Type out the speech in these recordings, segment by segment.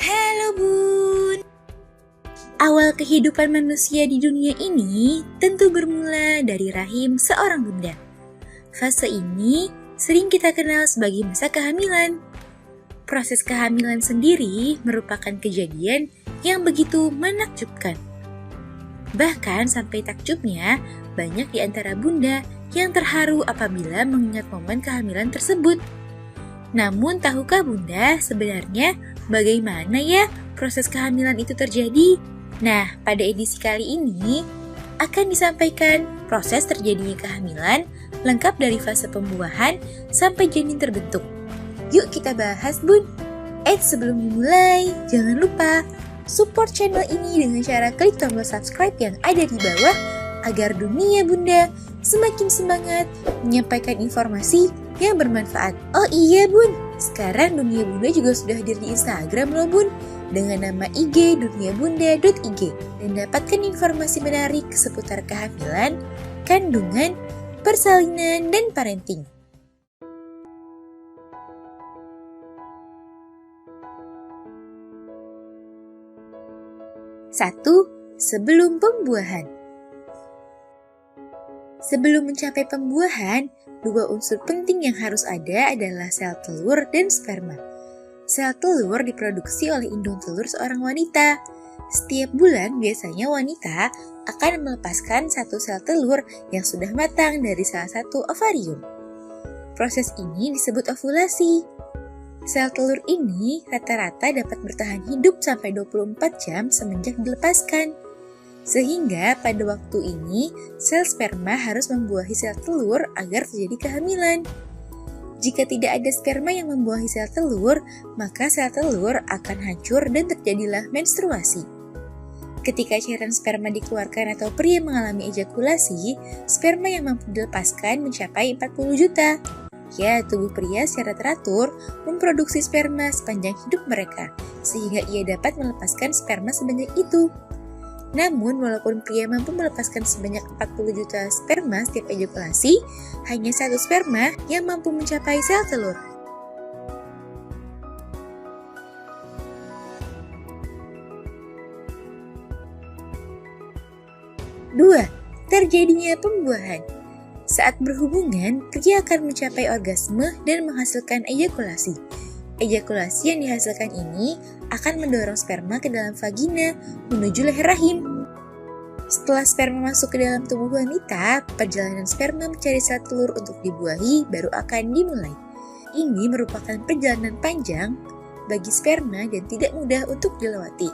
Halo Bun. Awal kehidupan manusia di dunia ini tentu bermula dari rahim seorang bunda. Fase ini sering kita kenal sebagai masa kehamilan. Proses kehamilan sendiri merupakan kejadian yang begitu menakjubkan. Bahkan sampai takjubnya, banyak di antara bunda yang terharu apabila mengingat momen kehamilan tersebut. Namun tahukah bunda sebenarnya bagaimana ya proses kehamilan itu terjadi? Nah, pada edisi kali ini akan disampaikan proses terjadinya kehamilan lengkap dari fase pembuahan sampai janin terbentuk. Yuk kita bahas bun. Sebelum dimulai, jangan lupa support channel ini dengan cara klik tombol subscribe yang ada di bawah agar dunia bunda semakin semangat menyampaikan informasi yang bermanfaat. Oh iya bun, sekarang dunia bunda juga sudah hadir di Instagram loh bun, dengan nama IG duniabunda.ig, dan dapatkan informasi menarik seputar kehamilan, kandungan, persalinan, dan parenting. Satu, sebelum pembuahan. Sebelum mencapai pembuahan, dua unsur penting yang harus ada adalah sel telur dan sperma. Sel telur diproduksi oleh indung telur seorang wanita. Setiap bulan biasanya wanita akan melepaskan satu sel telur yang sudah matang dari salah satu ovarium. Proses ini disebut ovulasi. Sel telur ini rata-rata dapat bertahan hidup sampai 24 jam semenjak dilepaskan. Sehingga pada waktu ini, sel sperma harus membuahi sel telur agar terjadi kehamilan. Jika tidak ada sperma yang membuahi sel telur, maka sel telur akan hancur dan terjadilah menstruasi. Ketika cairan sperma dikeluarkan atau pria mengalami ejakulasi, sperma yang mampu dilepaskan mencapai 40 juta. Ya, tubuh pria secara teratur memproduksi sperma sepanjang hidup mereka, sehingga ia dapat melepaskan sperma sebanyak itu. Namun, walaupun pria mampu melepaskan sebanyak 40 juta sperma setiap ejakulasi, hanya satu sperma yang mampu mencapai sel telur. Dua, terjadinya pembuahan. Saat berhubungan, pria akan mencapai orgasme dan menghasilkan ejakulasi. Ejakulasi yang dihasilkan ini akan mendorong sperma ke dalam vagina menuju leher rahim. Setelah sperma masuk ke dalam tubuh wanita, perjalanan sperma mencari sel telur untuk dibuahi baru akan dimulai. Ini merupakan perjalanan panjang bagi sperma dan tidak mudah untuk dilewati.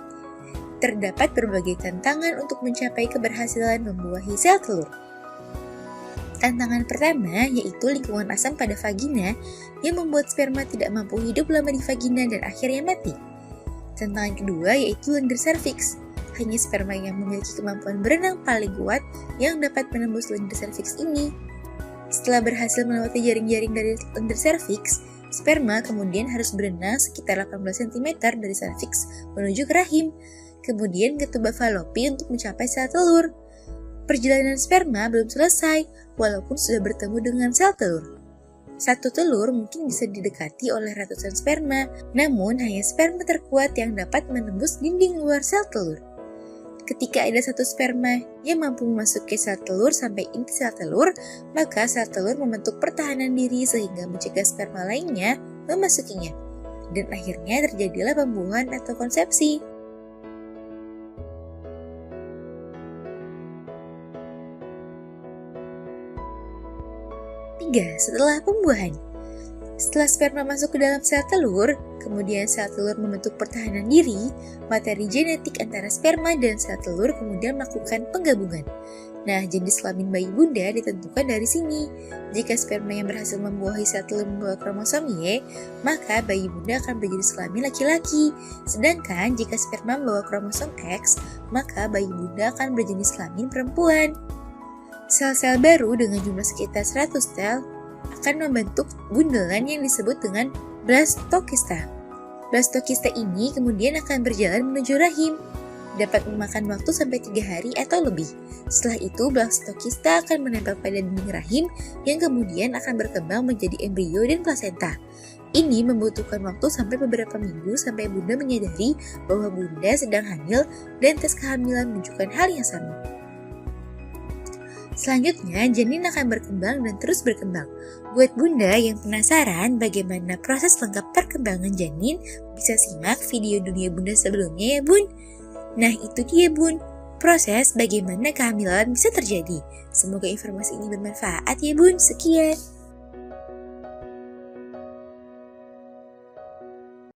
Terdapat berbagai tantangan untuk mencapai keberhasilan membuahi sel telur. Tantangan pertama yaitu lingkungan asam pada vagina yang membuat sperma tidak mampu hidup lama di vagina dan akhirnya mati. Tantangan kedua yaitu lendir serviks. Hanya sperma yang memiliki kemampuan berenang paling kuat yang dapat menembus lendir serviks ini. Setelah berhasil melewati jaring-jaring dari lendir serviks, sperma kemudian harus berenang sekitar 18 cm dari serviks menuju ke rahim, kemudian ke tuba falopi untuk mencapai sel telur. Perjalanan sperma belum selesai, walaupun sudah bertemu dengan sel telur. Satu telur mungkin bisa didekati oleh ratusan sperma, namun hanya sperma terkuat yang dapat menembus dinding luar sel telur. Ketika ada satu sperma yang mampu memasuki sel telur sampai inti sel telur, maka sel telur membentuk pertahanan diri sehingga mencegah sperma lainnya memasukinya. Dan akhirnya terjadilah pembuahan atau konsepsi. 3. Setelah pembuahan. Setelah sperma masuk ke dalam sel telur, kemudian sel telur membentuk pertahanan diri, materi genetik antara sperma dan sel telur kemudian melakukan penggabungan. Nah, jenis kelamin bayi bunda ditentukan dari sini. Jika sperma yang berhasil membuahi sel telur membawa kromosom Y, maka bayi bunda akan berjenis kelamin laki-laki. Sedangkan jika sperma membawa kromosom X, maka bayi bunda akan berjenis kelamin perempuan. Sel-sel baru dengan jumlah sekitar 100 sel akan membentuk bundelan yang disebut dengan blastokista. Blastokista ini kemudian akan berjalan menuju rahim. Dapat memakan waktu sampai 3 hari atau lebih. Setelah itu, blastokista akan menempel pada dinding rahim yang kemudian akan berkembang menjadi embrio dan plasenta. Ini membutuhkan waktu sampai beberapa minggu sampai Bunda menyadari bahwa Bunda sedang hamil dan tes kehamilan menunjukkan hal yang sama. Selanjutnya, janin akan berkembang dan terus berkembang. Buat Bunda yang penasaran bagaimana proses lengkap perkembangan janin, bisa simak video dunia Bunda sebelumnya ya Bun. Nah itu dia Bun, proses bagaimana kehamilan bisa terjadi. Semoga informasi ini bermanfaat ya Bun. Sekian.